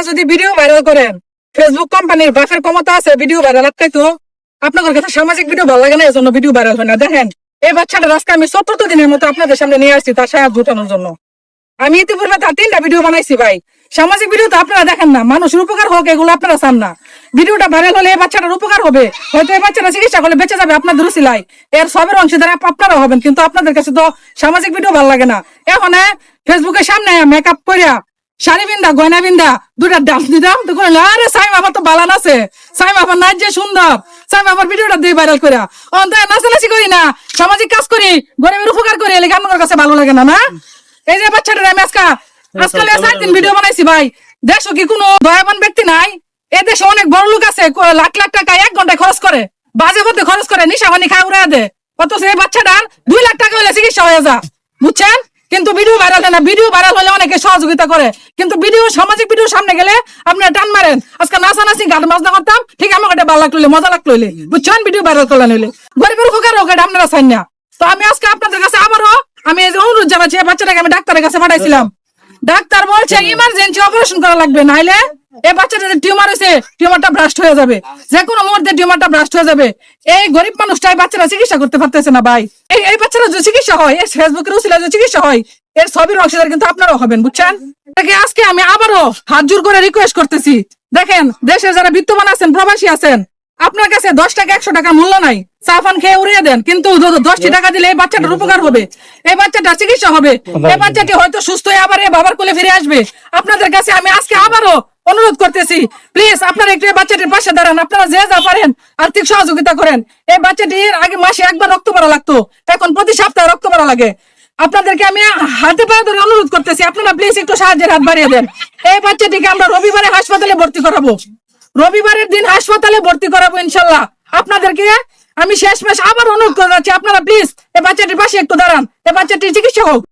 যদি video viral করেন, Facebook কোম্পানির বাফের ক্ষমতা আছে ভিডিও ভাইরাল তো আপনাদের কাছে সামাজিক ভিডিও ভালো লাগে না, এজন্য ভিডিও ভাইরাল হয় না। দেখেন এই বাচ্চাটা আজকে আমি ৭৪ দিনের মতো আপনাদের সামনে নিয়ে আসছি তার সাহায্য জোটানোর জন্য। আমি ইতিপূর্বে তার 3টা ভিডিও বানাইছি ভাই। সামাজিক ভিডিও তো আপনারা দেখেন না, মানুষের উপকার হোক এগুলো আপনারা চান না। ভিডিওটা ভাইরাল হলে এই বাচ্চাটার উপকার হবে, হয়তো এই বাচ্চাটা চিকিৎসা করলে বেঁচে যাবে আপনাদের উসিলায়, এর সবের অংশীদার আপনারা হবেন। কিন্তু আপনাদের কাছে তো সামাজিক ভিডিও ভালো লাগে না। এখন ফেসবুকের সামনে মেকআপ করিয়া শাড়ি বিন্দা গয়না বিন্দা দুটা ডান্স দিতাম তো করলে আরে সাইম আবার তো বালান আছে, সাইম আবার নাচ যে সুন্দর, সাইম আবার ভিডিওটা দিয়ে ভাইরাল করিয়া নাচানাচি করি না, সামাজিক কাজ করি, গরিবের উপকার করি, এলে আপনার কাছে ভালো লাগে না? না এই যে বাচ্চাটার আমি আজকাল 4 দিন ভিডিও বানাইছি ভাই। দেশও কি কোনো দয়াবান ব্যক্তি নাই? এ দেশে অনেক বড় লোক আছে, লাখ লাখ টাকা 1 ঘন্টায় খরচ করে, বাজে পথে খরচ করে, নিশা পানি খায় উড়াই দেয়। অথচ এই বাচ্চাটার 2 লাখ টাকা হলে চিকিৎসা হয়ে যা, বুঝছেন? কিন্তু ভিডিও ভাইরাল হয় না। ভিডিও ভাইরাল হলে অনেকে সহযোগিতা করে, কিন্তু ভিডিও সামাজিক ভিডিও সামনে গেলে আপনারা টান মারেন। আজকে নাচানাচি গান বাজনা করতাম, ঠিক আমার কাছে ভালো লাগলো, মজা লাগলো, বুঝছেন? ভিডিও ভাইরাল করলেন হইলে গরিবের উপকার হোক, এটা আপনারা চান না। তো আমি আজকে আপনাদের কাছে আবারও আমি এই যে অনুরোধ জানাচ্ছি, এই বাচ্চাটাকে আমি ডাক্তারের কাছে পাঠাইছিলাম। ডাক্তার বলছে ইমার্জেন্সি অপারেশন করা লাগবে, নাইলে এই বাচ্চাটার টিউমার হয়েছে, টিউমারটা ব্রাস্ট হয়ে যাবে, যে কোনো মুহূর্তে টিউমারটা ব্রাস্ট হয়ে যাবে। এই গরিব মানুষটাই বাচ্চারা চিকিৎসা করতে পারতেছে না ভাই। এই বাচ্চারা যদি চিকিৎসা হয়, এই ফেসবুকের উসিলা যদি চিকিৎসা হয়, এর সবই অংশীদার কিন্তু আপনারাও হবেন, বুঝছেন? আজকে আমি আবারও হাত জোর করে রিকোয়েস্ট করতেছি, দেখেন দেশের যারা বিত্তমান আছেন, প্রবাসী আছেন, আপনার কাছে 10 টাকা 100 টাকা মূল্য নাই, চাফান খেয়ে উড়িয়ে দেন, কিন্তু 10টি টাকা দিলে এই বাচ্চাটার উপকার হবে, এই বাচ্চাটা চিকিৎসা হবে, এই বাচ্চাটি হয়তো সুস্থ হয়ে আবার এই বাবার কোলে ফিরে আসবে। আপনাদের কাছে আমি আজকে আবারও অনুরোধ করতেছি, প্লিজ আপনারা একটু এই বাচ্চাটির পাশে দাঁড়ান, আপনারা যে যা পারেন আর্থিক সহযোগিতা করেন। এই বাচ্চাটির আগে মাসে 1বার রক্ত পড়া লাগতো, এখন প্রতি সপ্তাহে রক্ত পড়া লাগে। আপনাদেরকে আমি হাতে পায়ে ধরে অনুরোধ করতেছি, আপনারা প্লিজ একটু সাহায্যের হাত বাড়িয়ে দেন। এই বাচ্চাটিকে আমরা রবিবারে হাসপাতালে ভর্তি করাবো, রবিবারের দিন হাসপাতালে ভর্তি করাবো ইনশাল্লাহ। আপনাদেরকে আমি শেষমেশ আবার অনুরোধ করে যাচ্ছি, আপনারা প্লিজ এই বাচ্চাটির পাশে একটু দাঁড়ান, এই বাচ্চাটির চিকিৎসা হোক।